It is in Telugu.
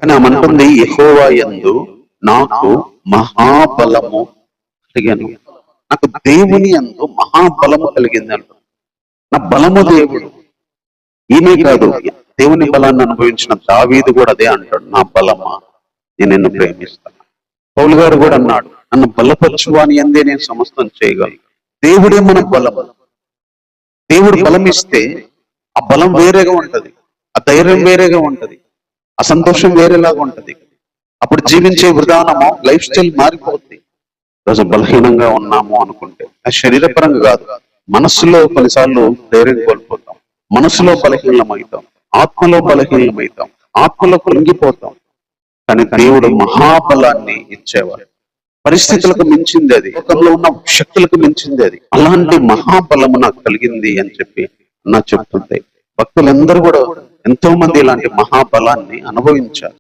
కానీ ఆమె అంటుంది, యెహోవా యందు నాకు మహాబలము కలిగాను. నాకు దేవుని యందు మహాబలము కలిగింది అంట. నా బలము దేవుడు. ఈమె కాదు, దేవుని బలాన్ని అనుభవించిన దావీదు కూడా అదే అంటాడు, నా బలమా నేను నిన్ను ప్రేమిస్తాను. పౌలు గారు కూడా అన్నాడు, నన్ను బలపరచువా అని అందే నేను సమస్తం చేయగలను. దేవుడే మన బలము. దేవుడు బలం ఇస్తే ఆ బలం వేరేగా ఉంటది, ఆ ధైర్యం వేరేగా ఉంటది, ఆ సంతోషం వేరేలాగా ఉంటది. అప్పుడు జీవించే విధానము, లైఫ్ స్టైల్ మారిపోతుంది. రోజు బలహీనంగా ఉన్నాము అనుకుంటే ఆ శరీరపరంగా కాదు, మనస్సులో కొన్నిసార్లు ధైర్యం కోల్పోతాం, మనసులో బలహీనమవుతాం, ఆత్మలో బలహీనమవుతాం, ఆత్మలో కృంగిపోతాం. కానీ దేవుడు మహాబలాన్ని ఇచ్చేవాడు. పరిస్థితులకు మించింది అది, లోకంలో ఉన్న శక్తులకు మించింది అది. అలాంటి మహాబలము నాకు కలిగింది అని చెప్పి నా చెప్తుంటే భక్తులందరూ కూడా ఎంతో మంది ఇలాంటి మహాబలాన్ని అనుభవించారు.